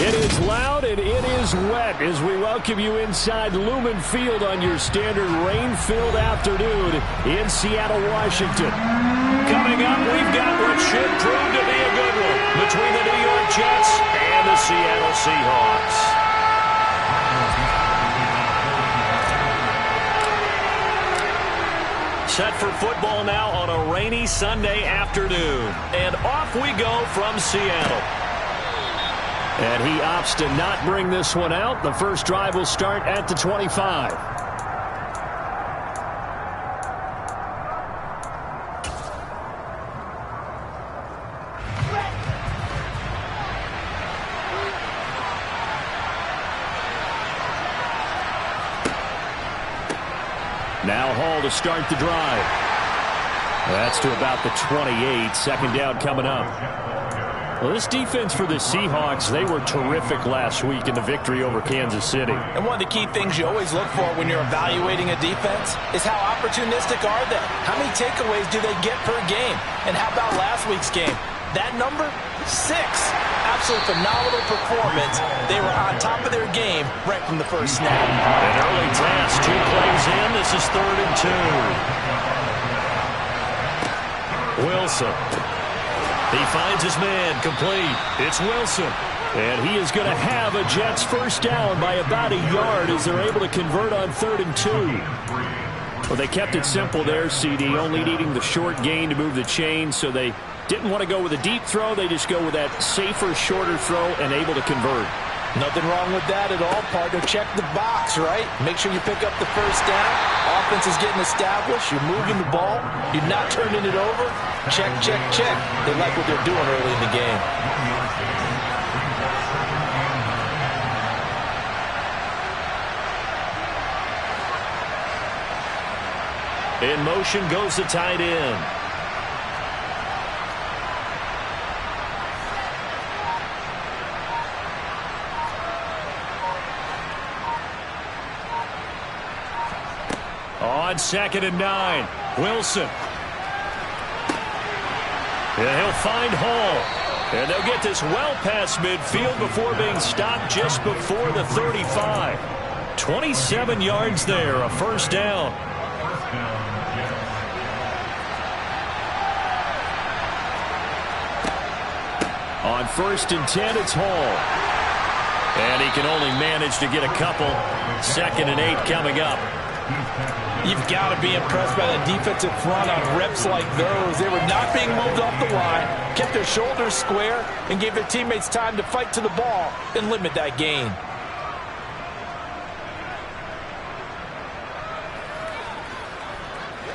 It is loud and it is wet as we welcome you inside Lumen Field on your standard rain-filled afternoon in Seattle, Washington. Coming up, we've got what should prove to be a good one between the New York Jets and the Seattle Seahawks. Set for football now on a rainy Sunday afternoon. And off we go from Seattle. And he opts to not bring this one out. The first drive will start at the 25. Now Hall to start the drive. That's to about the 28. Second down coming up. Well, this defense for the Seahawks, they were terrific last week in the victory over Kansas City. And one of the key things you always look for when you're evaluating a defense is how opportunistic are they? How many takeaways do they get per game? And how about last week's game? That number? 6. Absolutely phenomenal performance. They were on top of their game right from the first snap. An early task. 2 plays in. This is 3rd and 2. Wilson. He finds his man complete. It's Wilson. And he is going to have a Jets first down by about a yard as they're able to convert on 3rd and 2. Well, they kept it simple there, CD, only needing the short gain to move the chain, so they didn't want to go with a deep throw. They just go with that safer, shorter throw and able to convert. Nothing wrong with that at all, partner. Check the box, right? Make sure you pick up the first down. Offense is getting established. You're moving the ball. You're not turning it over. Check, check, check. They like what they're doing early in the game. In motion goes the tight end. On 2nd and 9, Wilson. And he'll find Hall. And they'll get this well past midfield before being stopped just before the 35. 27 yards there, a first down. On 1st and 10, it's Hall. And he can only manage to get a couple. 2nd and 8 coming up. You've got to be impressed by the defensive front on reps like those. They were not being moved off the line, kept their shoulders square, and gave their teammates time to fight to the ball and limit that gain.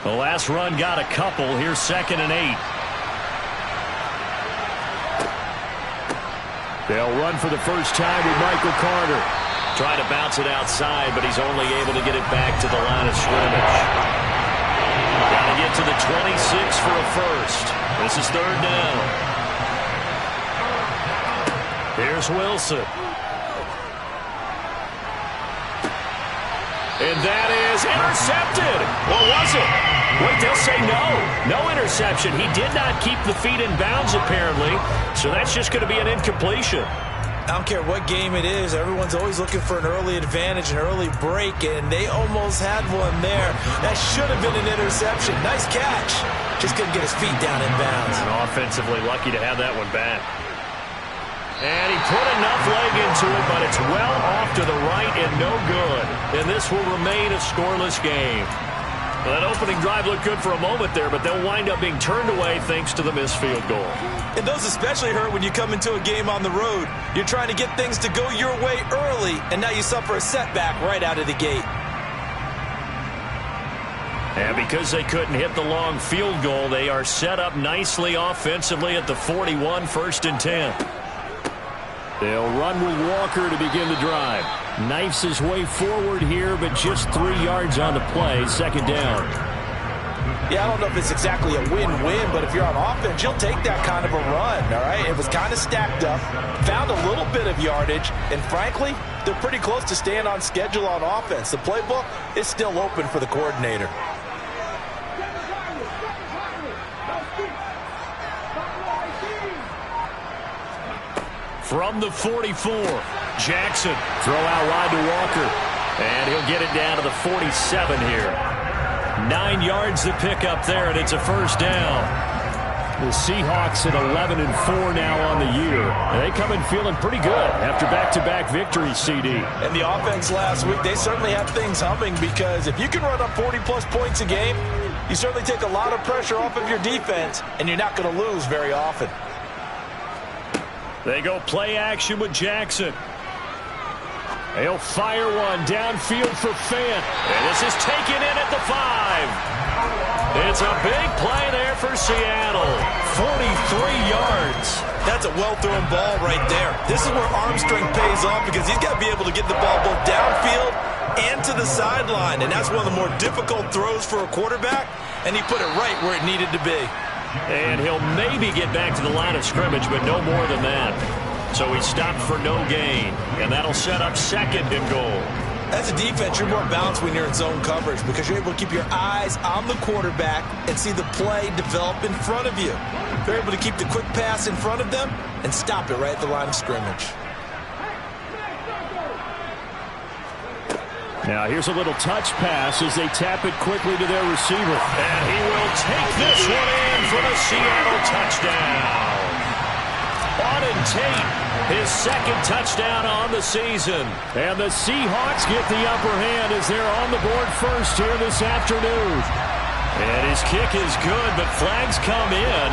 The last run got a couple. Here's 2nd and 8. They'll run for the first time with Michael Carter. Trying to bounce it outside, but he's only able to get it back to the line of scrimmage. Got to get to the 26 for a first. This is 3rd down. Here's Wilson. And that is intercepted. Or was it? Wait, they'll say no. No interception. He did not keep the feet in bounds, apparently. So that's just going to be an incompletion. I don't care what game it is. Everyone's always looking for an early advantage, an early break, and they almost had one there. That should have been an interception. Nice catch. Just couldn't get his feet down in bounds. And offensively lucky to have that one back. And he put enough leg into it, but it's well off to the right and no good. And this will remain a scoreless game. Well, that opening drive looked good for a moment there, but they'll wind up being turned away thanks to the missed field goal. And those especially hurt when you come into a game on the road. You're trying to get things to go your way early, and now you suffer a setback right out of the gate. And because they couldn't hit the long field goal, they are set up nicely offensively at the 41, 1st and 10. They'll run with Walker to begin the drive. Knifes his way forward here, but just 3 yards on the play. 2nd down. Yeah, I don't know if it's exactly a win-win, but if you're on offense, you'll take that kind of a run, all right? It was kind of stacked up, found a little bit of yardage, and frankly, they're pretty close to staying on schedule on offense. The playbook is still open for the coordinator. From the 44, Jackson. Throw out wide to Walker. And he'll get it down to the 47 here. 9 yards to pick up there, and it's a first down. The Seahawks at 11-4 now on the year. And they come in feeling pretty good after back-to-back victories, CD. And the offense last week, they certainly have things humming, because if you can run up 40-plus points a game, you certainly take a lot of pressure off of your defense, and you're not going to lose very often. They go play action with Jackson. He'll fire one downfield for Fant. And this is taken in at the 5. It's a big play there for Seattle. 43 yards. That's a well-thrown ball right there. This is where arm strength pays off, because he's got to be able to get the ball both downfield and to the sideline. And that's one of the more difficult throws for a quarterback. And he put it right where it needed to be. And he'll maybe get back to the line of scrimmage, but no more than that. So he stopped for no gain. And that'll set up 2nd and goal. As a defense, you're more balanced when you're in zone coverage, because you're able to keep your eyes on the quarterback and see the play develop in front of you. You're able to keep the quick pass in front of them and stop it right at the line of scrimmage. Now here's a little touch pass as they tap it quickly to their receiver. And he will take this one in for the Seattle touchdown. Auden Tate, his 2nd touchdown on the season. And the Seahawks get the upper hand as they're on the board first here this afternoon. And his kick is good, but flags come in.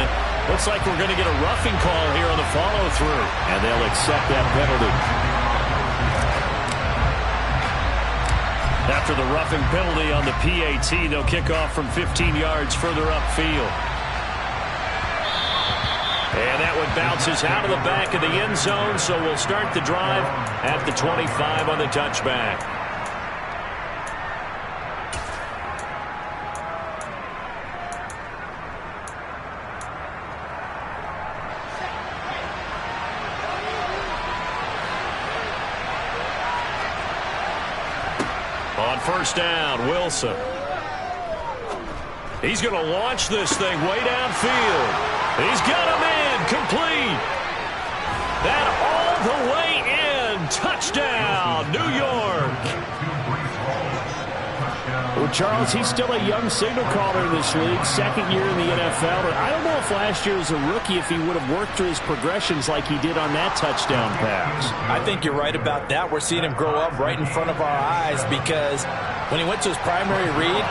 Looks like we're going to get a roughing call here on the follow-through. And they'll accept that penalty. After the roughing penalty on the PAT, they'll kick off from 15 yards further upfield. And that one bounces out of the back of the end zone, so we'll start the drive at the 25 on the touchback. On first down, Wilson. He's going to launch this thing way downfield. He's got him in, complete. That all the way in. Touchdown, New York. Well, Charles, he's still a young signal caller in this league, 2nd year in the NFL. But I don't know if last year as a rookie, if he would have worked through his progressions like he did on that touchdown pass. I think you're right about that. We're seeing him grow up right in front of our eyes, because when he went to his primary read,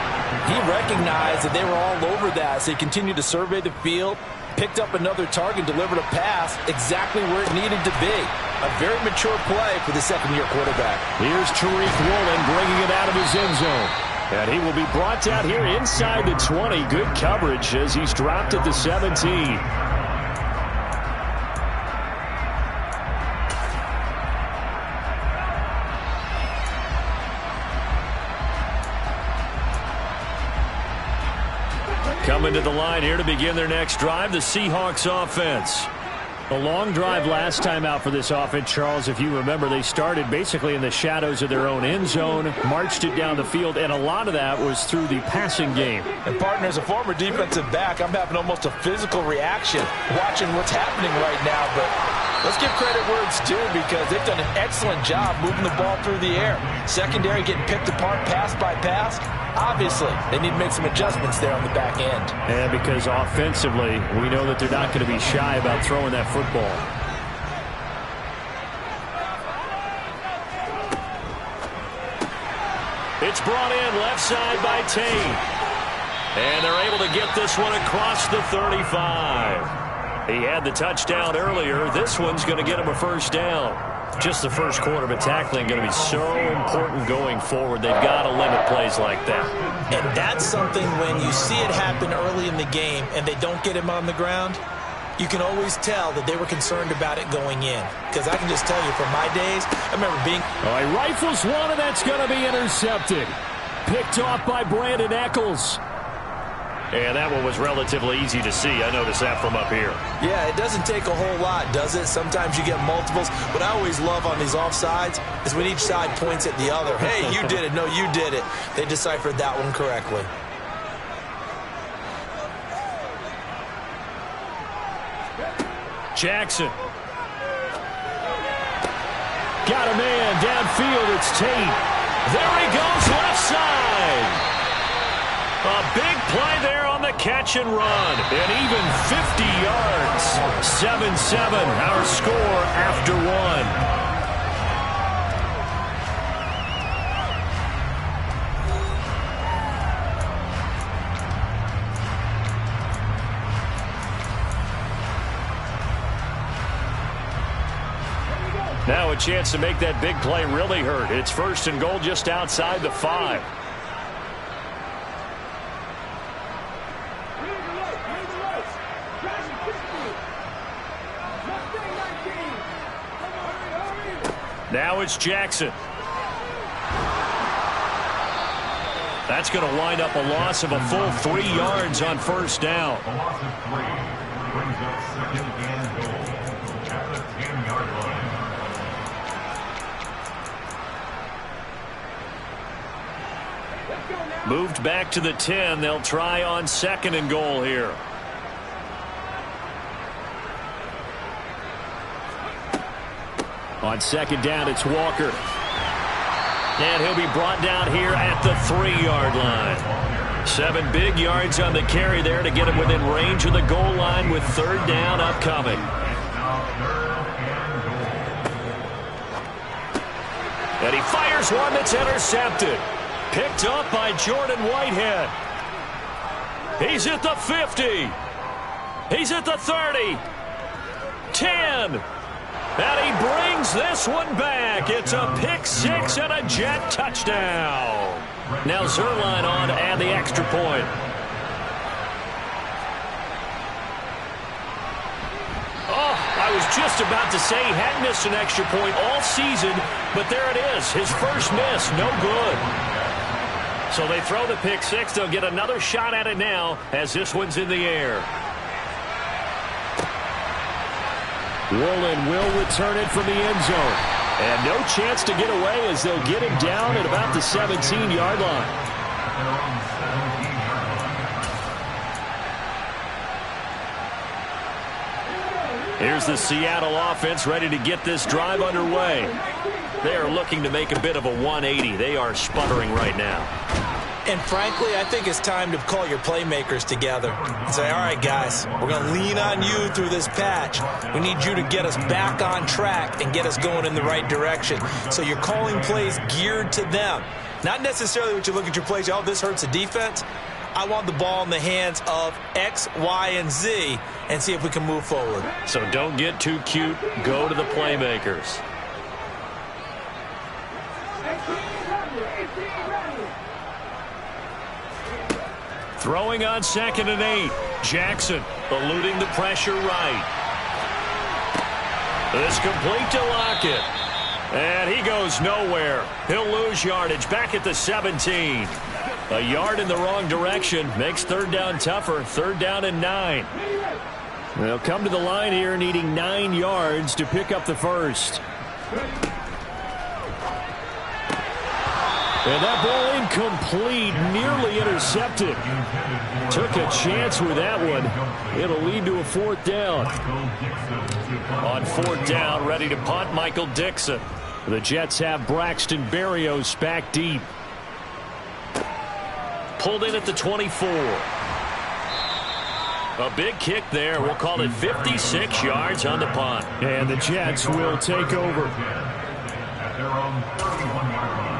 he recognized that they were all over that. So he continued to survey the field, picked up another target, delivered a pass exactly where it needed to be. A very mature play for the 2nd-year quarterback. Here's Tariq Woolen bringing it out of his end zone. And he will be brought out here inside the 20. Good coverage as he's dropped at the 17. Coming to the line here to begin their next drive, the Seahawks offense. A long drive last time out for this offense, Charles. If you remember, they started basically in the shadows of their own end zone, marched it down the field, and a lot of that was through the passing game. And, partner, as a former defensive back, I'm having almost a physical reaction watching what's happening right now. But let's give credit where it's due, because they've done an excellent job moving the ball through the air. Secondary getting picked apart pass by pass. Obviously, they need to make some adjustments there on the back end. And because offensively, we know that they're not going to be shy about throwing that football. It's brought in left side by Tate. And they're able to get this one across the 35. He had the touchdown earlier. This one's going to get him a first down. Just the first quarter, but tackling going to be so important going forward. They've got to limit plays like that. And that's something when you see it happen early in the game and they don't get him on the ground, you can always tell that they were concerned about it going in. Because I can just tell you from my days, I remember being... All right, rifles one, and that's going to be intercepted. Picked off by Brandon Eccles. And that one was relatively easy to see. I noticed that from up here. Yeah, it doesn't take a whole lot, does it? Sometimes you get multiples. What I always love on these offsides is when each side points at the other. Hey, you did it. No, you did it. They deciphered that one correctly. Jackson. Got a man downfield. It's Tate. There he goes left side. A big play there on the catch and run. And even 50 yards. 7-7, our score after one. Now a chance to make that big play really hurt. It's 1st and goal just outside the 5. Now it's Jackson. That's going to wind up a loss of a full 3 yards on 1st down. A loss of 3 brings up 2nd and goal at the 10-yard line. Moved back to the 10. They'll try on 2nd and goal here. On 2nd down, it's Walker. And he'll be brought down here at the 3-yard line. 7 big yards on the carry there to get him within range of the goal line with 3rd down upcoming. And he fires one that's intercepted. Picked up by Jordan Whitehead. He's at the 50. He's at the 30. 10. And he brings this one back. It's a pick 6 and a Jet touchdown. Now Zerline on to add the extra point. Oh, I was just about to say he hadn't missed an extra point all season, but there it is. His first miss, no good. So they throw the pick 6. They'll get another shot at it now as this one's in the air. Woolen will return it from the end zone. And no chance to get away as they'll get him down at about the 17-yard line. Here's the Seattle offense ready to get this drive underway. They are looking to make a bit of a 180. They are sputtering right now. And frankly, I think it's time to call your playmakers together and say, all right, guys, we're going to lean on you through this patch. We need you to get us back on track and get us going in the right direction. So you're calling plays geared to them. Not necessarily what you look at your plays, oh, this hurts the defense. I want the ball in the hands of X, Y, and Z and see if we can move forward. So don't get too cute. Go to the playmakers. Throwing on 2nd and 8. Jackson eluding the pressure right. This complete to Lockett. And he goes nowhere. He'll lose yardage back at the 17. A yard in the wrong direction makes 3rd down tougher. 3rd down and 9. They'll come to the line here needing 9 yards to pick up the first. And that ball incomplete, nearly intercepted. Took a chance with that one. It'll lead to a 4th down. On 4th down, ready to punt, Michael Dixon. The Jets have Braxton Berrios back deep. Pulled in at the 24. A big kick there. We'll call it 56 yards on the punt. And the Jets will take over. At their own 31-yard line.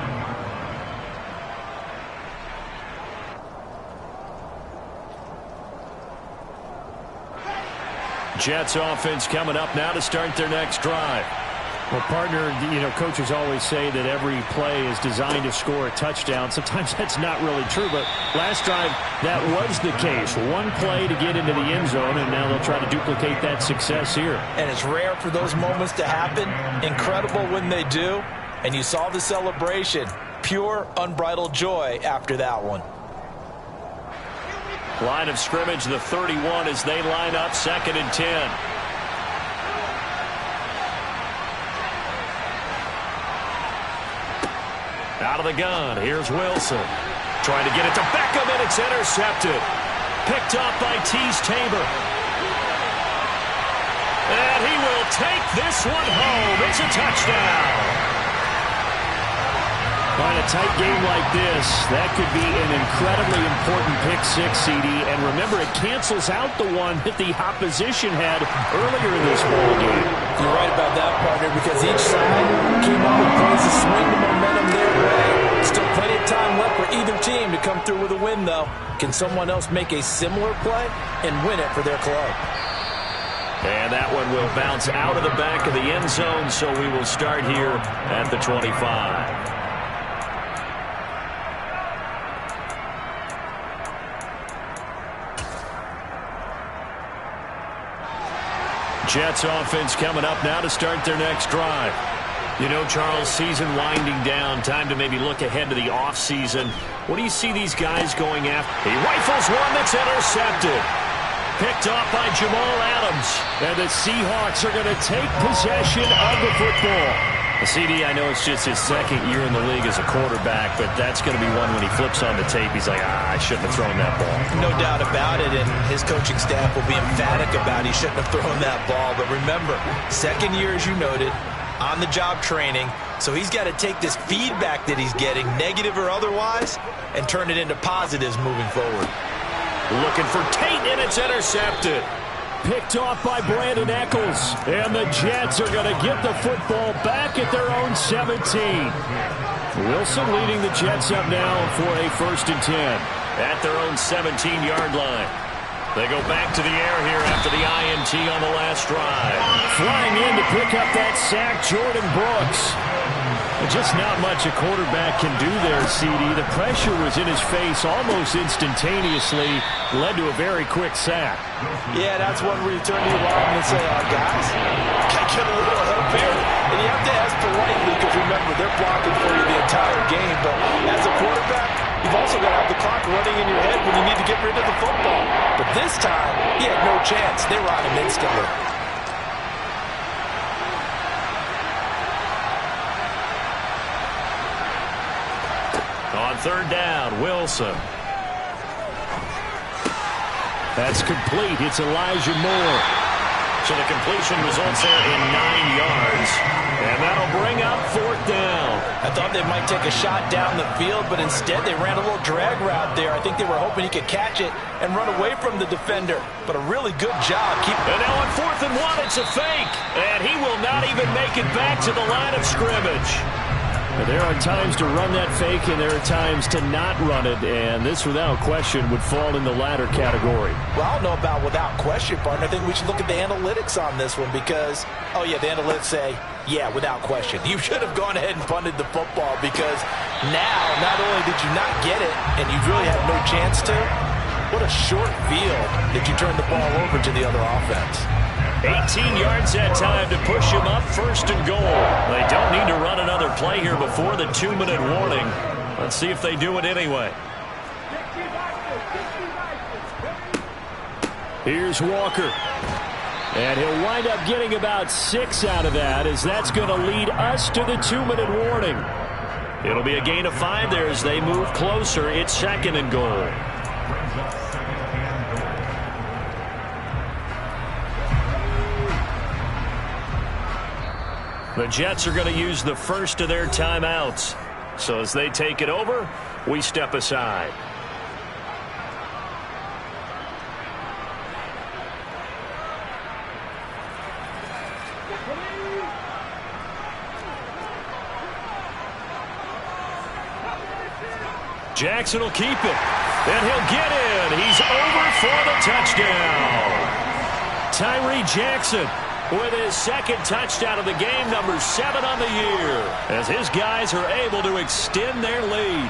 Jets offense coming up now to start their next drive. Well, partner, coaches always say that every play is designed to score a touchdown. Sometimes that's not really true, but last drive that was the case. One play to get into the end zone, and now they'll try to duplicate that success here. And it's rare for those moments to happen. Incredible when they do. And you saw the celebration. Pure, unbridled joy after that one. Line of scrimmage, the 31 as they line up 2nd and 10. Out of the gun, here's Wilson. Trying to get it to Beckham, and it's intercepted. Picked off by Tease Tabor. And he will take this one home. It's a touchdown. In a tight game like this, that could be an incredibly important pick six, CD. And remember, it cancels out the one that the opposition had earlier in this ball game. You're right about that, partner, because each side came up with plays to swing the momentum their way. Still plenty of time left for either team to come through with a win, though. Can someone else make a similar play and win it for their club? And that one will bounce out of the back of the end zone, so we will start here at the 25. Jets offense coming up now to start their next drive. You know, Charles, season winding down. Time to maybe look ahead to the offseason. What do you see these guys going after? He rifles one that's intercepted. Picked off by Jamal Adams. And the Seahawks are going to take possession of the football. CD, I know it's just his second year in the league as a quarterback, but that's going to be one when he flips on the tape, he's like, I shouldn't have thrown that ball. No doubt about it, and his coaching staff will be emphatic about he shouldn't have thrown that ball. But remember, second year, as you noted, on-the-job training, so he's got to take this feedback that he's getting, negative or otherwise, and turn it into positives moving forward. Looking for Tate, and it's intercepted. Picked off by Brandon Eccles. And the Jets are going to get the football back at their own 17. Wilson leading the Jets up now for a 1st and 10. At their own 17-yard line. They go back to the air here after the INT on the last drive. Flying in to pick up that sack, Jordan Brooks. Just not much a quarterback can do there, CD. The pressure was in his face almost instantaneously. Led to a very quick sack. Yeah, that's one where you turn to your line and say, guys, can I get a little help here? And you have to ask politely because remember, they're blocking for you the entire game. But as a quarterback, you've also got to have the clock running in your head when you need to get rid of the football. But this time, he had no chance. They were on him instantly. On 3rd down, Wilson. That's complete. It's Elijah Moore. So the completion results there in 9 yards. And that'll bring up 4th down. I thought they might take a shot down the field, but instead they ran a little drag route there. I think they were hoping he could catch it and run away from the defender. But a really good job. And now on 4th and 1, it's a fake. And he will not even make it back to the line of scrimmage. There are times to run that fake, and there are times to not run it, and this, without question, would fall in the latter category. Well, I don't know about without question, partner. I think we should look at the analytics on this one because, oh, yeah, the analytics say, yeah, without question. You should have gone ahead and punted the football because now, not only did you not get it, and you really had no chance to, what a short field that you turned the ball over to the other offense. 18 yards that time to push him up 1st and goal. They don't need to run another play here before the 2-minute warning. Let's see if they do it anyway. Here's Walker. And he'll wind up getting about 6 out of that, as that's going to lead us to the 2-minute warning. It'll be a gain of 5 there as they move closer. It's 2nd and goal. The Jets are going to use the first of their timeouts. So as they take it over, we step aside. Jackson will keep it. And he'll get in. He's over for the touchdown. Tyree Jackson with his 2nd touchdown of the game, number 7 on the year, as his guys are able to extend their lead.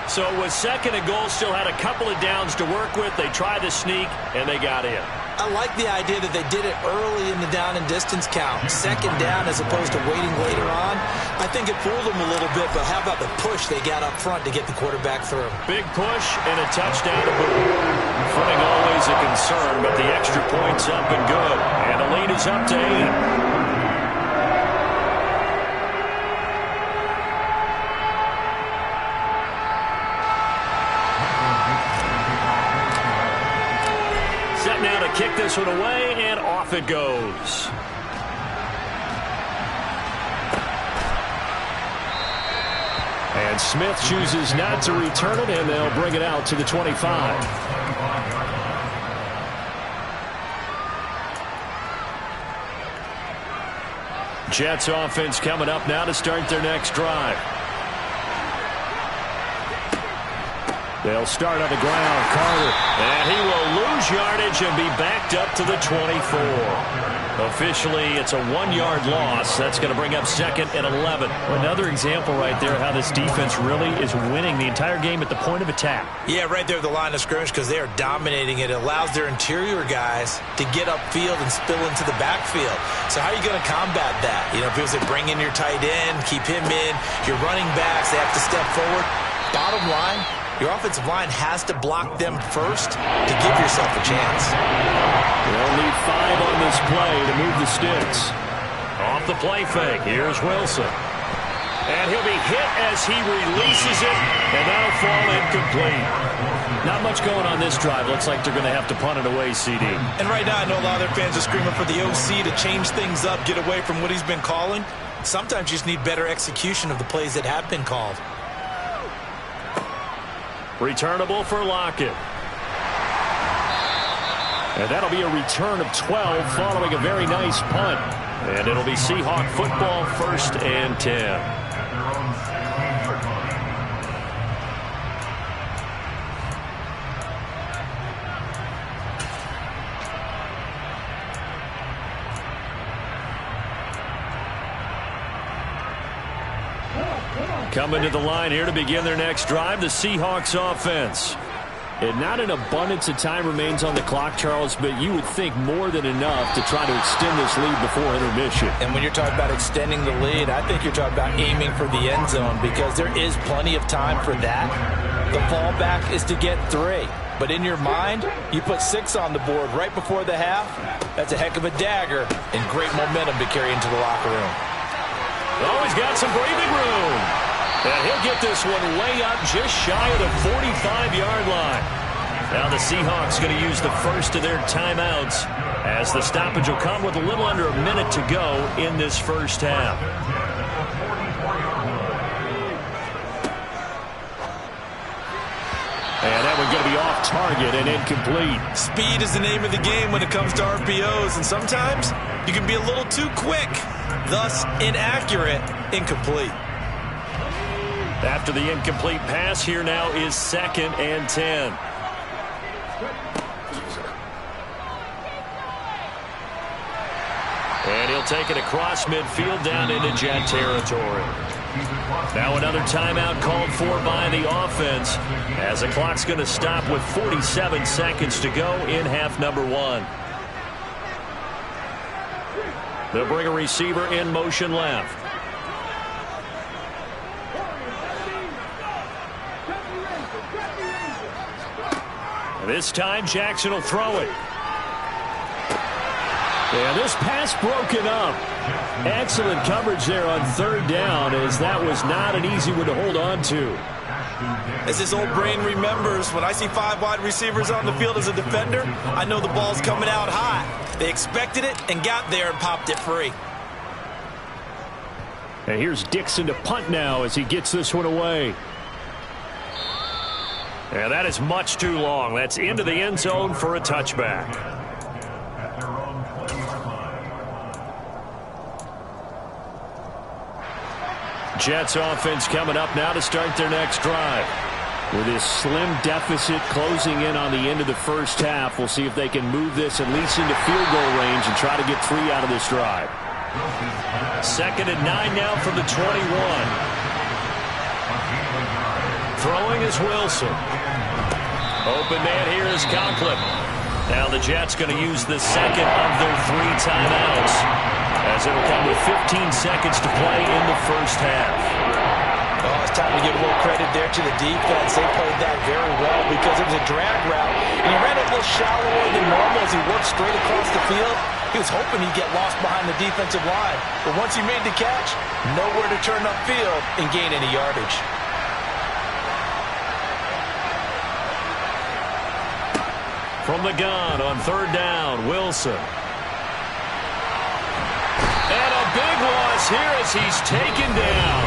So with 2nd and goal, still had a couple of downs to work with. They tried to sneak, and they got in. I like the idea that they did it early in the down and distance count. 2nd down as opposed to waiting later on. I think it fooled them a little bit, but how about the push they got up front to get the quarterback through? Big push and a touchdown to boot. Footing always a concern, but the extra point's up and good. And the lead is up to 8. Set now to kick this one away, and off it goes. Smith chooses not to return it, and they'll bring it out to the 25. Jets offense coming up now to start their next drive. They'll start on the ground. Carter. And he will lose yardage and be backed up to the 24. Officially, it's a 1-yard loss. That's going to bring up 2nd and 11. Another example right there how this defense really is winning the entire game at the point of attack. Yeah, right there at the line of scrimmage because they are dominating it. It allows their interior guys to get upfield and spill into the backfield. So how are you going to combat that? You know, if it was to bring in your tight end, keep him in, your running backs, they have to step forward. Bottom line, your offensive line has to block them first to give yourself a chance. They'll need 5 on this play to move the sticks. Off the play fake, here's Wilson. And he'll be hit as he releases it, and that'll fall incomplete. Not much going on this drive. Looks like they're going to have to punt it away, CD. And right now, I know a lot of their fans are screaming for the OC to change things up, get away from what he's been calling. Sometimes you just need better execution of the plays that have been called. Returnable for Lockett. And that'll be a return of 12 following a very nice punt. And it'll be Seahawk football, 1st and 10. Coming to the line here to begin their next drive, the Seahawks offense. And not an abundance of time remains on the clock, Charles, but you would think more than enough to try to extend this lead before intermission. And when you're talking about extending the lead, I think you're talking about aiming for the end zone because there is plenty of time for that. The fallback is to get 3. But in your mind, you put 6 on the board right before the half. That's a heck of a dagger and great momentum to carry into the locker room. Oh, he's got some breathing room. And he'll get this one way up just shy of the 45-yard line. Now the Seahawks going to use the first of their timeouts as the stoppage will come with a little under a minute to go in this first half. And that one's going to be off target and incomplete. Speed is the name of the game when it comes to RPOs, and sometimes you can be a little too quick, thus inaccurate, incomplete. After the incomplete pass, here now is 2nd and 10. And he'll take it across midfield down into Jet territory. Now another timeout called for by the offense as the clock's going to stop with 47 seconds to go in half number 1. They'll bring a receiver in motion left. This time Jackson will throw it. And this pass broken up. Excellent coverage there on 3rd down as that was not an easy one to hold on to. As this old brain remembers, when I see 5 wide receivers on the field as a defender, I know the ball's coming out high. They expected it and got there and popped it free. And here's Dixon to punt now as he gets this one away. And that is much too long. That's into the end zone for a touchback. Jets offense coming up now to start their next drive. With this slim deficit closing in on the end of the first half, we'll see if they can move this at least into field goal range and try to get 3 out of this drive. 2nd and 9 now from the 21. Throwing is Wilson. Open man here is Conklin. Now the Jets going to use the second of their 3 timeouts as it will come with 15 seconds to play in the first half. Oh, it's time to give a little credit there to the defense. They played that very well because it was a drag route. And he ran it a little shallower than normal as he worked straight across the field. He was hoping he'd get lost behind the defensive line. But once he made the catch, nowhere to turn upfield and gain any yardage. From the gun on 3rd down, Wilson. And a big loss here as he's taken down.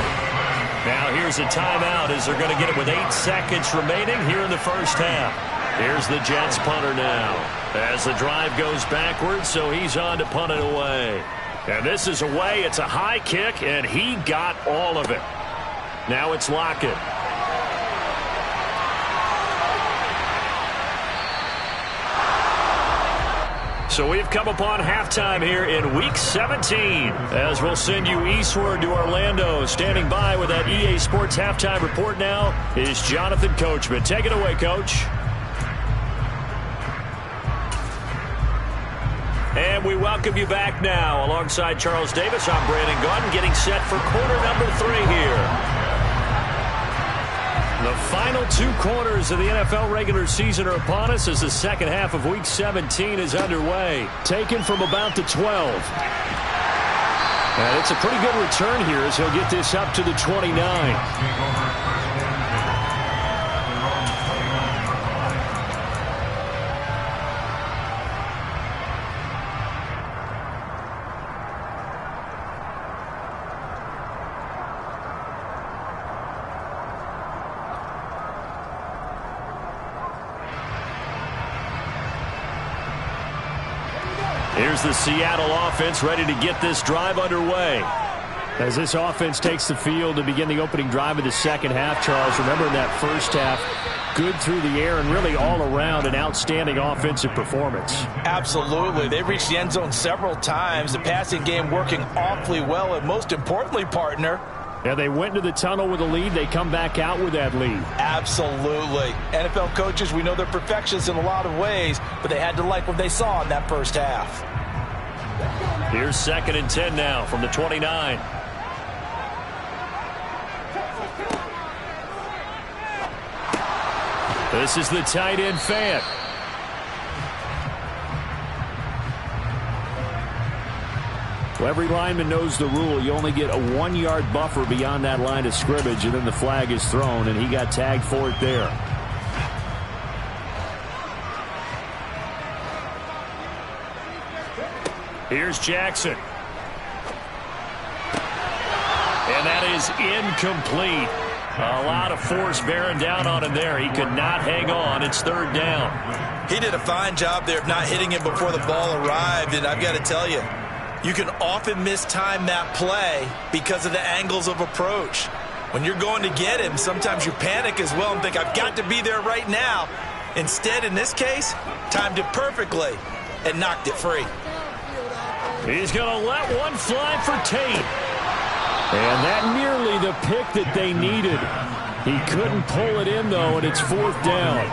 Now here's a timeout as they're going to get it with 8 seconds remaining here in the first half. Here's the Jets punter now as the drive goes backwards, so he's on to punt it away. And this is away. It's a high kick, and he got all of it. Now it's Lockett. So we've come upon halftime here in Week 17 as we'll send you eastward to Orlando. Standing by with that EA Sports halftime report now is Jonathan Coachman. Take it away, Coach. And we welcome you back now. Alongside Charles Davis, I'm Brandon Gaudin, getting set for quarter number 3 here. The final 2 quarters of the NFL regular season are upon us as the second half of Week 17 is underway. Taken from about the 12. And it's a pretty good return here as he'll get this up to the 29. Here's the Seattle offense ready to get this drive underway. As this offense takes the field to begin the opening drive of the second half, Charles, remember in that first half, good through the air and really all around an outstanding offensive performance. Absolutely. They reached the end zone several times. The passing game working awfully well, and most importantly, partner, yeah, they went into the tunnel with a lead. They come back out with that lead. Absolutely. NFL coaches, we know they're perfectionists in a lot of ways, but they had to like what they saw in that first half. Here's 2nd and 10 now from the 29. This is the tight end Fant. Well, every lineman knows the rule. You only get a 1-yard buffer beyond that line of scrimmage, and then the flag is thrown, and he got tagged for it there. Here's Jackson. And that is incomplete. A lot of force bearing down on him there. He could not hang on. It's 3rd down. He did a fine job there of not hitting him before the ball arrived, and I've got to tell you, you can often mistime that play because of the angles of approach. When you're going to get him, sometimes you panic as well and think, I've got to be there right now. Instead, in this case, timed it perfectly and knocked it free. He's going to let one fly for Tate. And that nearly the pick that they needed. He couldn't pull it in, though, and it's 4th down.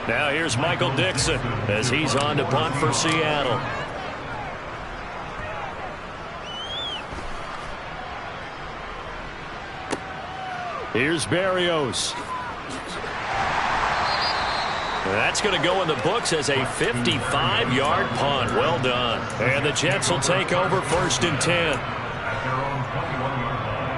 Now here's Michael Dixon as he's on to punt for Seattle. Here's Berrios. That's going to go in the books as a 55-yard punt. Well done. And the Jets will take over 1st and 10. At their own 21-yard line.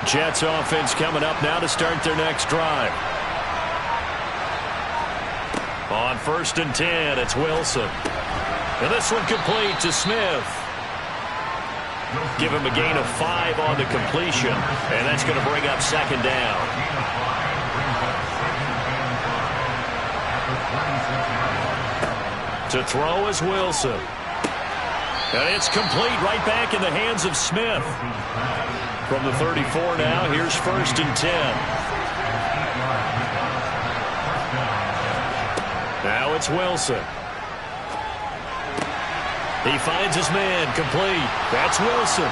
Jets offense coming up now to start their next drive. On 1st and 10, it's Wilson. And this one complete to Smith. Give him a gain of 5 on the completion, and that's going to bring up 2nd down. To throw is Wilson. And it's complete right back in the hands of Smith. From the 34 now, here's 1st and 10. Now it's Wilson. He finds his man, complete. That's Wilson.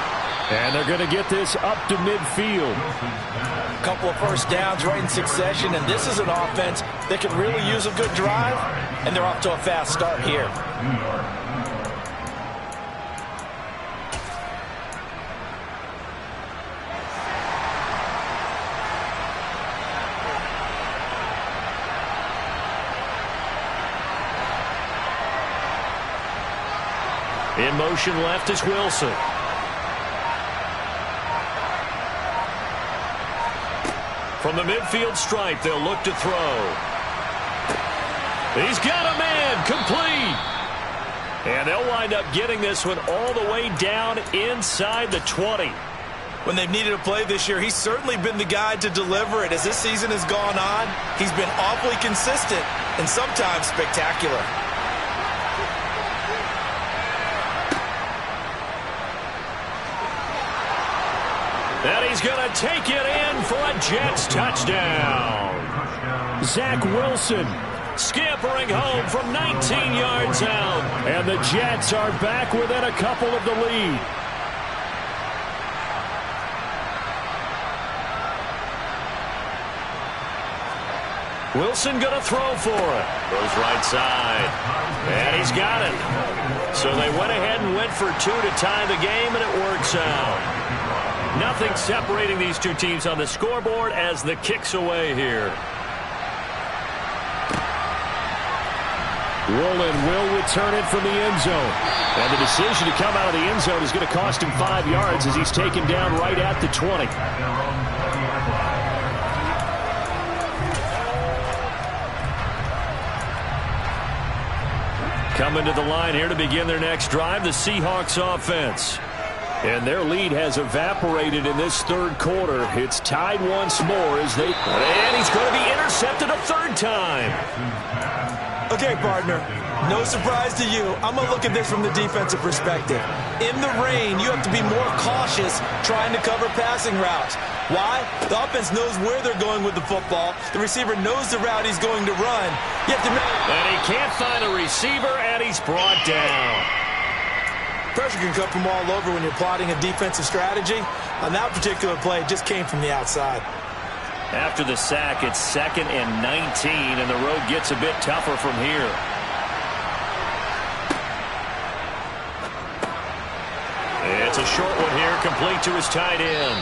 And they're going to get this up to midfield. A couple of first downs right in succession, and this is an offense that can really use a good drive, and they're off to a fast start here. In motion left is Wilson. From the midfield stripe, they'll look to throw. He's got a man, complete. And they'll wind up getting this one all the way down inside the 20. When they've needed a play this year, he's certainly been the guy to deliver it. As this season has gone on, he's been awfully consistent and sometimes spectacular. And he's going to take it in for a Jets touchdown. Zach Wilson scampering home from 19 yards out. And the Jets are back within a couple of the lead. Wilson going to throw for it. Goes right side. And he's got it. So they went ahead and went for two to tie the game, and it works out. Nothing separating these two teams on the scoreboard as the kick's away here. Woolen will return it from the end zone. And the decision to come out of the end zone is going to cost him 5 yards as he's taken down right at the 20. Coming to the line here to begin their next drive, the Seahawks offense. And their lead has evaporated in this third quarter. It's tied once more as they... And he's going to be intercepted a third time. Okay, partner, no surprise to you. I'm going to look at this from the defensive perspective. In the rain, you have to be more cautious trying to cover passing routes. Why? The offense knows where they're going with the football. The receiver knows the route he's going to run. You have to make... And he can't find a receiver, and he's brought down. Pressure can come from all over when you're plotting a defensive strategy. On that particular play, it just came from the outside. After the sack, it's 2nd and 19, and the road gets a bit tougher from here. It's a short one here, complete to his tight end.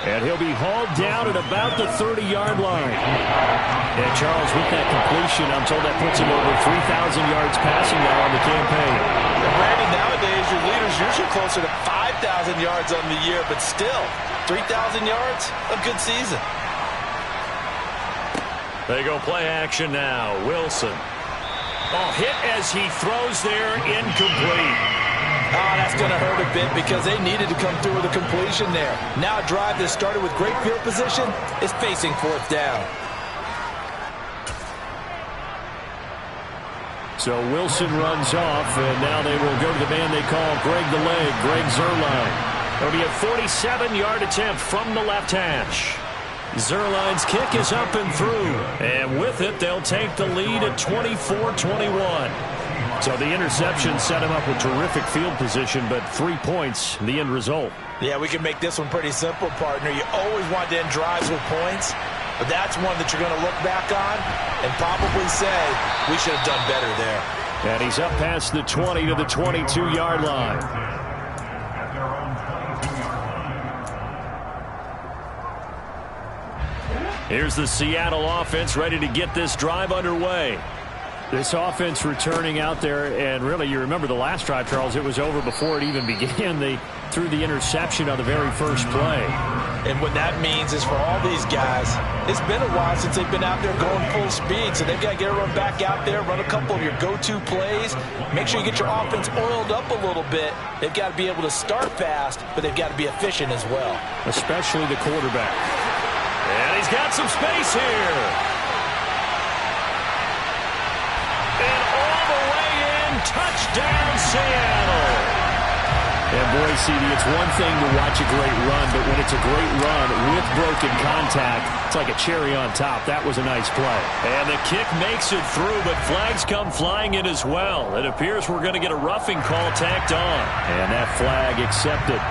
And he'll be hauled down at about the 30-yard line. And Charles, with that completion, I'm told that puts him over 3,000 yards passing now on the campaign. And Randy, nowadays your leader's usually closer to 5,000 yards on the year, but still, 3,000 yards, a good season. They go play action now. Wilson. Oh, hit as he throws there, incomplete. Oh, that's going to hurt a bit because they needed to come through with a completion there. Now a drive that started with great field position is facing 4th down. So Wilson runs off, and now they will go to the man they call Greg the Leg, Greg Zuerlein. It'll be a 47-yard attempt from the left hash. Zuerlein's kick is up and through, and with it, they'll take the lead at 24-21. So the interception set him up with terrific field position, but 3 points, the end result. Yeah, we can make this one pretty simple, partner. You always want to end drives with points, but that's one that you're going to look back on and probably say, we should have done better there. And he's up past the 20 to the 22-yard line. Here's the Seattle offense ready to get this drive underway. This offense returning out there, and really, you remember the last drive, Charles, it was over before it even began. They threw the interception on the very first play. And what that means is for all these guys, it's been a while since they've been out there going full speed, so they've got to get everyone back out there, run a couple of your go-to plays, make sure you get your offense oiled up a little bit. They've got to be able to start fast, but they've got to be efficient as well. Especially the quarterback. And he's got some space here. And all the way in, touchdown Seattle. And boy, CD, it's one thing to watch a great run, but when it's a great run with broken contact, it's like a cherry on top. That was a nice play. And the kick makes it through, but flags come flying in as well. It appears we're going to get a roughing call tacked on. And that flag accepted.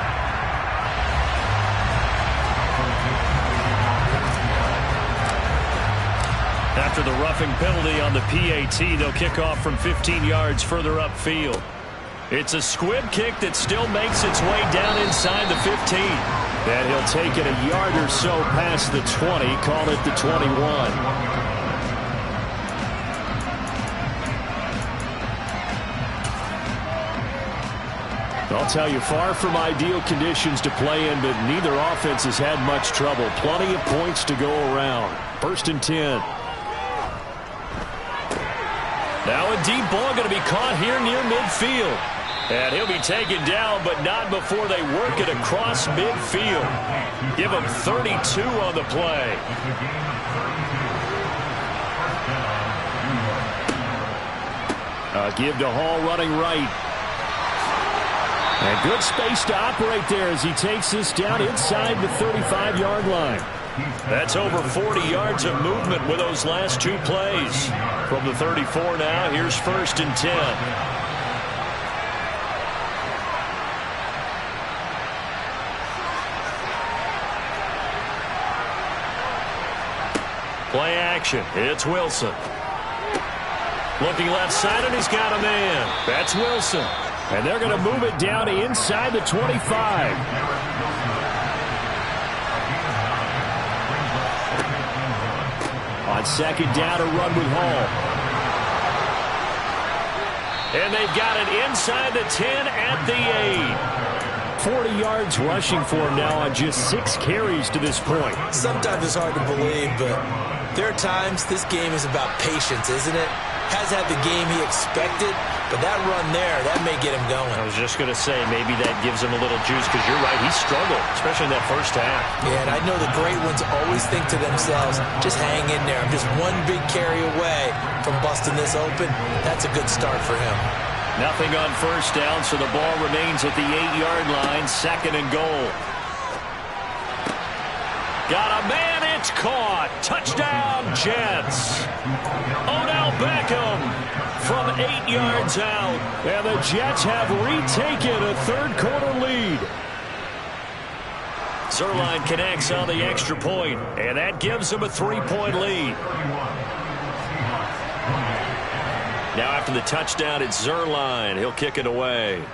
After the roughing penalty on the PAT, they'll kick off from 15 yards further upfield. It's a squib kick that still makes its way down inside the 15. And he'll take it a yard or so past the 20, call it the 21. I'll tell you, far from ideal conditions to play in, but neither offense has had much trouble. Plenty of points to go around. 1st and 10. Now a deep ball going to be caught here near midfield. And he'll be taken down, but not before they work it across midfield. Give him 32 on the play. Give to Hall running right. And good space to operate there as he takes this down inside the 35-yard line. That's over 40 yards of movement with those last 2 plays. From the 34 now, here's 1st and 10. Play action. It's Wilson. Looking left side, and he's got a man. That's Wilson. And they're going to move it down to inside the 25. On 2nd down, a run with Hall. And they've got it inside the 10 at the 8. 40 yards rushing for him now on just 6 carries to this point. Sometimes it's hard to believe, but there are times this game is about patience, isn't it? Has had the game he expected, but that run there, that may get him going. I was just going to say, maybe that gives him a little juice, because you're right, he struggled, especially in that first half. Yeah, and I know the great ones always think to themselves, just hang in there. I'm just one big carry away from busting this open. That's a good start for him. Nothing on 1st down, so the ball remains at the 8-yard line, 2nd and goal. Got a man, it's caught. Touchdown, Jets. Odell Beckham from 8 yards out. And the Jets have retaken a 3rd-quarter lead. Zerline connects on the extra point, and that gives them a 3-point lead. Now after the touchdown, it's Zerline. He'll kick it away.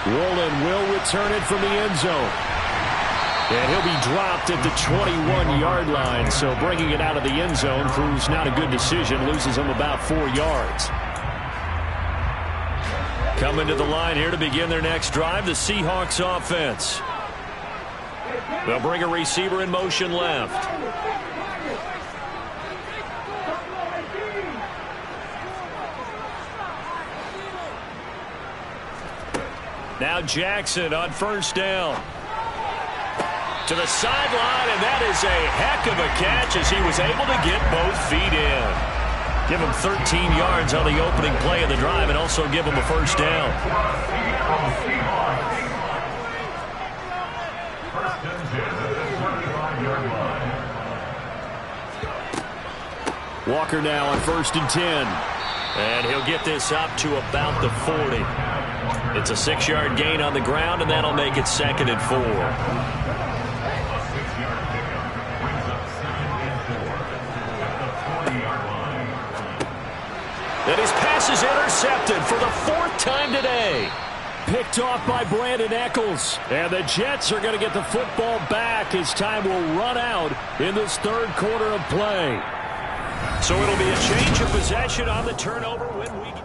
Rowland will return it from the end zone. And he'll be dropped at the 21-yard line. So bringing it out of the end zone proves not a good decision. Loses him about 4 yards. Coming to the line here to begin their next drive, the Seahawks offense. They'll bring a receiver in motion left. Now Jackson on 1st down. To the sideline, and that is a heck of a catch as he was able to get both feet in. Give him 13 yards on the opening play of the drive and also give him a 1st down. Walker now on 1st and 10. And he'll get this up to about the 40. It's a 6-yard gain on the ground, and that'll make it 2nd and 4. And his pass is intercepted for the 4th time today. Picked off by Brandon Echols. And the Jets are going to get the football back as time will run out in this 3rd quarter of play. So it'll be a change of possession on the turnover when we get...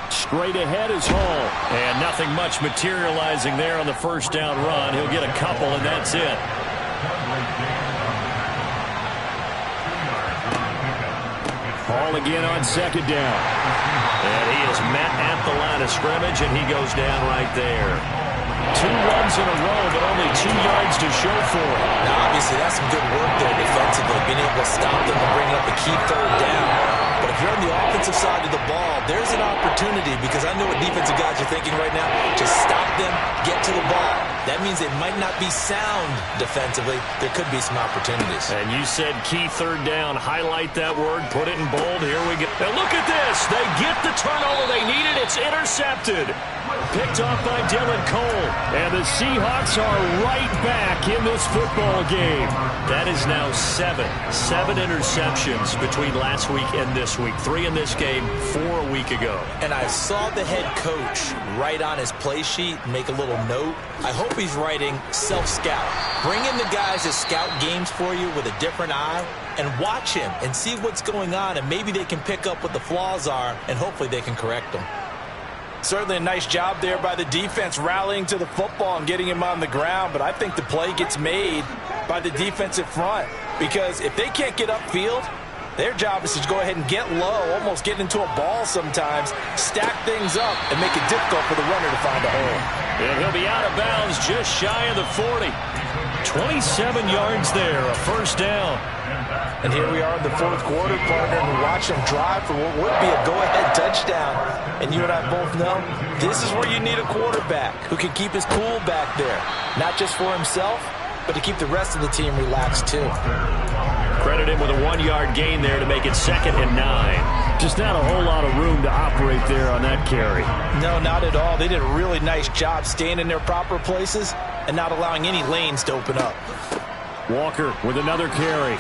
Straight ahead is Hall. And nothing much materializing there on the 1st down run. He'll get a couple, and that's it. Hall again on 2nd down. And he is met at the line of scrimmage, and he goes down right there. 2 runs in a row, but only 2 yards to show for it. Now, obviously, that's some good work there defensively, being able to stop them and bring up a key 3rd down. But if you're on the offensive side of the ball, there's an opportunity, because I know what defensive guys are thinking right now. Just stop them, get to the ball. That means it might not be sound defensively. There could be some opportunities. And you said key 3rd down. Highlight that word. Put it in bold. Here we go. And look at this. They get the turnover they needed. It's It's intercepted. Picked off by Dylan Cole. And the Seahawks are right back in this football game. That is now seven interceptions between last week and this week. 3 in this game, 4 a week ago. And I saw the head coach write on his play sheet, make a little note. I hope he's writing self-scout. Bring in the guys that scout games for you with a different eye and watch him and see what's going on, and maybe they can pick up what the flaws are, and hopefully they can correct them. Certainly a nice job there by the defense rallying to the football and getting him on the ground, but I think the play gets made by the defensive front, because if they can't get upfield, their job is to go ahead and get low, almost get into a ball sometimes, stack things up, and make it difficult for the runner to find a hole. And he'll be out of bounds just shy of the 40. 27 yards there, a first down. And here we are in the fourth quarter, partner, and we watch them drive for what would be a go-ahead touchdown. And you and I both know this is where you need a quarterback who can keep his cool back there, not just for himself, but to keep the rest of the team relaxed too. Credit him with a 1-yard gain there to make it 2nd and 9. Just not a whole lot of room to operate there on that carry. No, not at all. They did a really nice job staying in their proper places and not allowing any lanes to open up. Walker with another carry.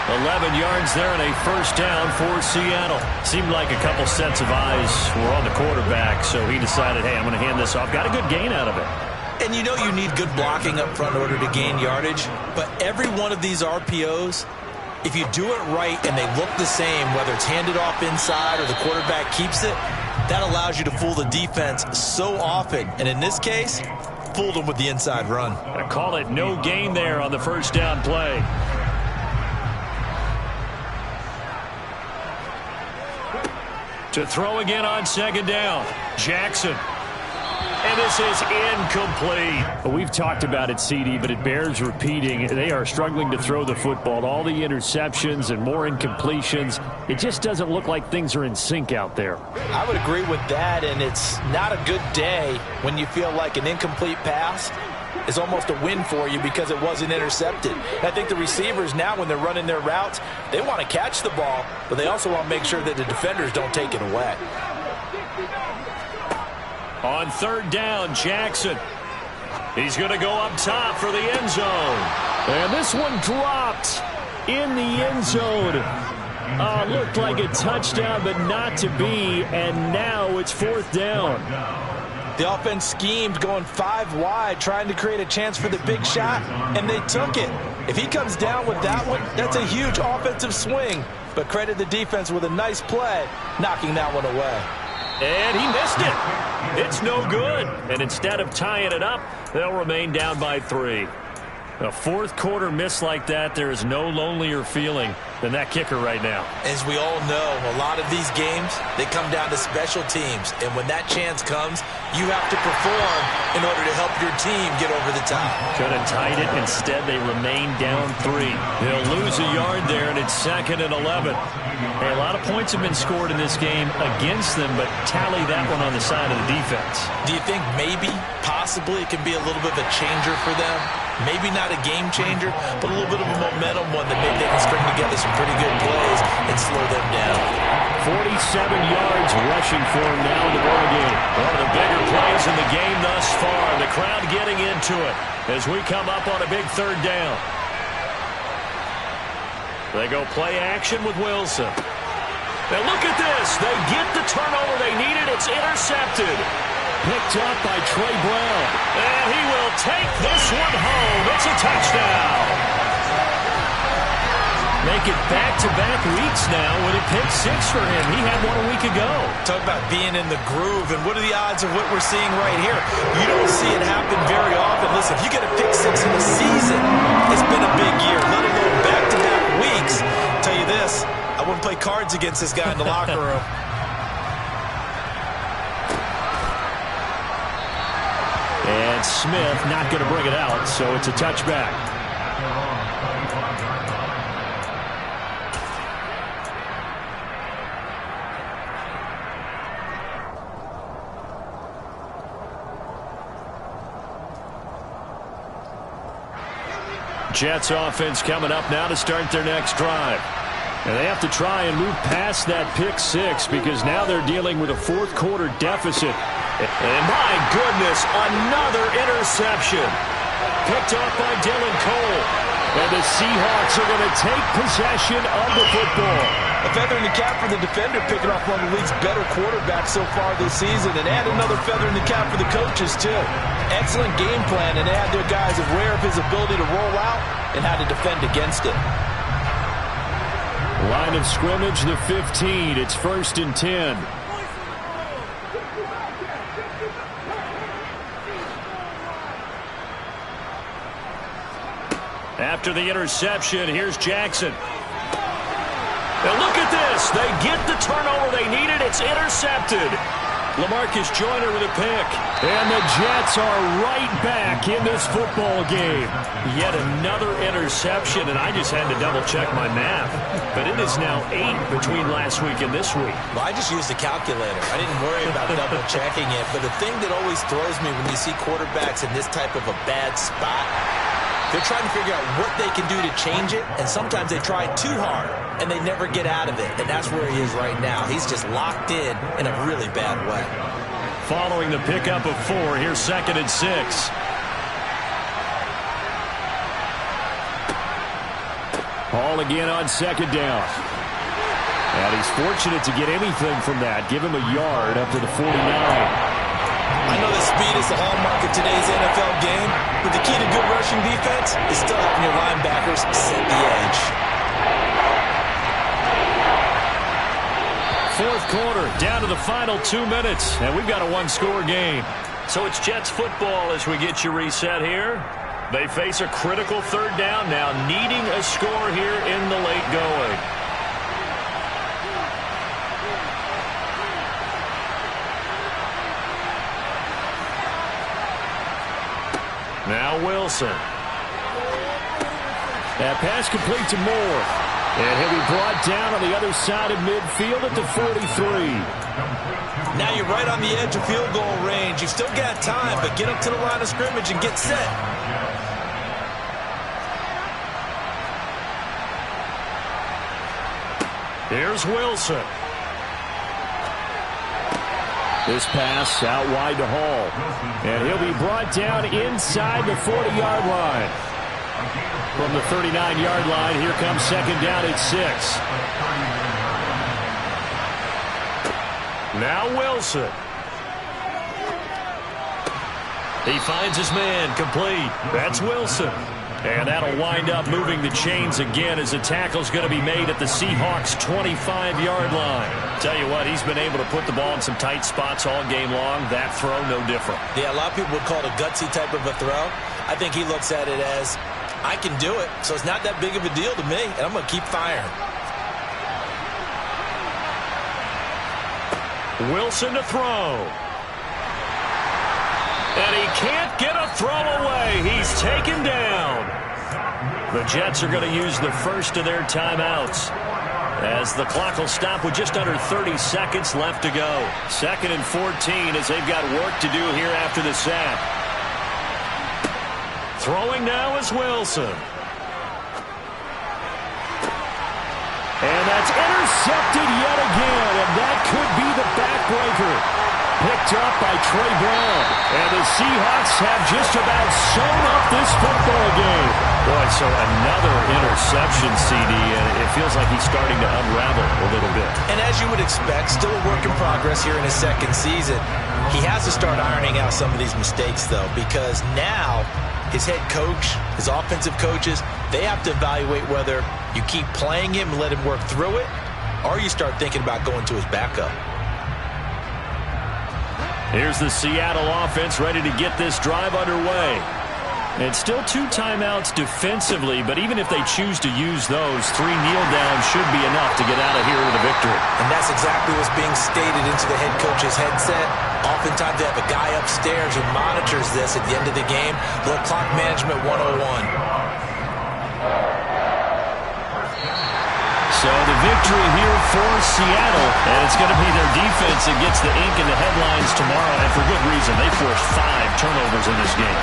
11 yards there and a first down for Seattle. Seemed like a couple sets of eyes were on the quarterback, so he decided, hey, I'm going to hand this off. Got a good gain out of it. And you know you need good blocking up front in order to gain yardage, but every one of these RPOs, if you do it right and they look the same, whether it's handed off inside or the quarterback keeps it, that allows you to fool the defense so often. And in this case, fooled them with the inside run. I call it no gain there on the first down play. To throw again on 2nd down. Jackson. And this is incomplete. Well, we've talked about it, CD, but it bears repeating. They are struggling to throw the football. All the interceptions and more incompletions. It just doesn't look like things are in sync out there. I would agree with that, and it's not a good day when you feel like an incomplete pass is almost a win for you because it wasn't intercepted. And I think the receivers now, when they're running their routes, they want to catch the ball, but they also want to make sure that the defenders don't take it away. On 3rd down, Jackson. He's going to go up top for the end zone. And this one dropped in the end zone. Looked like a touchdown, but not to be. And now it's 4th down. The offense schemed going 5 wide, trying to create a chance for the big shot, and they took it. If he comes down with that one, that's a huge offensive swing. But credit the defense with a nice play, knocking that one away. And he missed it. It's no good. And instead of tying it up, they'll remain down by 3. A fourth quarter miss like that, there is no lonelier feeling than that kicker right now. As we all know, a lot of these games, they come down to special teams. And when that chance comes, you have to perform in order to help your team get over the top. Could have tied it. Instead, they remain down 3. They'll lose a yard there, and it's 2nd and 11. Hey, a lot of points have been scored in this game against them, but tally that one on the side of the defense. Do you think maybe, possibly, it can be a little bit of a changer for them? Maybe not a game changer, but a little bit of a momentum one that maybe they can string together some pretty good plays and slow them down. 47 yards rushing for him now in the ball game. One of the bigger plays in the game thus far. The crowd getting into it as we come up on a big 3rd down. They go play action with Wilson. Now look at this. They get the turnover they needed. It's intercepted. Picked up by Trey Brown. And he will take this one home. It's a touchdown. Make it back-to-back weeks now with a pick 6 for him. He had one a week ago. Talk about being in the groove, and what are the odds of what we're seeing right here? You don't see it happen very often. Listen, if you get a pick 6 in a season, it's been a big year, let alone back-to-back weeks. I'll tell you this, I wouldn't play cards against this guy in the locker room. And Smith not going to bring it out, so it's a touchback. Jets offense coming up now to start their next drive. And they have to try and move past that pick six because now they're dealing with a fourth quarter deficit. And my goodness, another interception. Picked off by Dylan Cole. And the Seahawks are going to take possession of the football. A feather in the cap for the defender, picking off one of the league's better quarterbacks so far this season, and add another feather in the cap for the coaches, too. Excellent game plan, and they had their guys aware of his ability to roll out and how to defend against it. Line of scrimmage, the 15. It's 1st and 10. After the interception, here's Jackson. Now look at this. They get the turnover they needed. It's intercepted. LaMarcus Joyner with a pick. And the Jets are right back in this football game. Yet another interception, and I just had to double-check my math. But it is now 8 between last week and this week. Well, I just used a calculator. I didn't worry about double-checking it. But the thing that always throws me when you see quarterbacks in this type of a bad spot, they're trying to figure out what they can do to change it, and sometimes they try too hard, and they never get out of it. And that's where he is right now. He's just locked in a really bad way. Following the pickup of 4, here's 2nd and 6. Ball again on 2nd down. And he's fortunate to get anything from that. Give him a yard up to the 49. I know that speed is the hallmark of today's NFL game, but the key to good rushing defense is still having your linebackers set the edge. 4th quarter, down to the final 2 minutes, and we've got a one-score game. So it's Jets football as we get you reset here. They face a critical 3rd down now, needing a score here in the late going. Now Wilson. That pass complete to Moore. And he'll be brought down on the other side of midfield at the 43. Now you're right on the edge of field goal range. You've still got time, but get up to the line of scrimmage and get set. Here's Wilson. This pass out wide to Hall. And he'll be brought down inside the 40-yard line. From the 39-yard line, here comes 2nd down at 6. Now Wilson. He finds his man, complete. That's Wilson. And that'll wind up moving the chains again as the tackle's going to be made at the Seahawks' 25-yard line. Tell you what, he's been able to put the ball in some tight spots all game long. That throw, no different. Yeah, a lot of people would call it a gutsy type of a throw. I think he looks at it as, I can do it, so it's not that big of a deal to me, and I'm going to keep firing. Wilson to throw. And he can't get a throw away. He's taken down. The Jets are going to use the first of their timeouts as the clock will stop with just under 30 seconds left to go. 2nd and 14 as they've got work to do here after the sack. Throwing now is Wilson. And that's intercepted yet again, and that could be the backbreaker. Picked up by Trey Brown. And the Seahawks have just about sewn up this football game. Boy, so another interception, CD, and it feels like he's starting to unravel a little bit. And as you would expect, still a work in progress here in his 2nd season. He has to start ironing out some of these mistakes, though, because now his head coach, his offensive coaches, they have to evaluate whether you keep playing him and let him work through it, or you start thinking about going to his backup. Here's the Seattle offense ready to get this drive underway. And still 2 timeouts defensively, but even if they choose to use those, 3 kneel downs should be enough to get out of here with a victory. And that's exactly what's being stated into the head coach's headset. Oftentimes they have a guy upstairs who monitors this at the end of the game. The clock management 101. So the victory here for Seattle, and it's going to be their defense that gets the ink in the headlines tomorrow, and for good reason. They forced 5 turnovers in this game.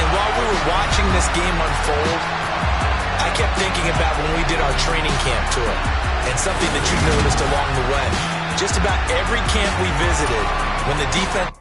And while we were watching this game unfold, I kept thinking about when we did our training camp tour. And something that you noticed along the way, just about every camp we visited, when the defense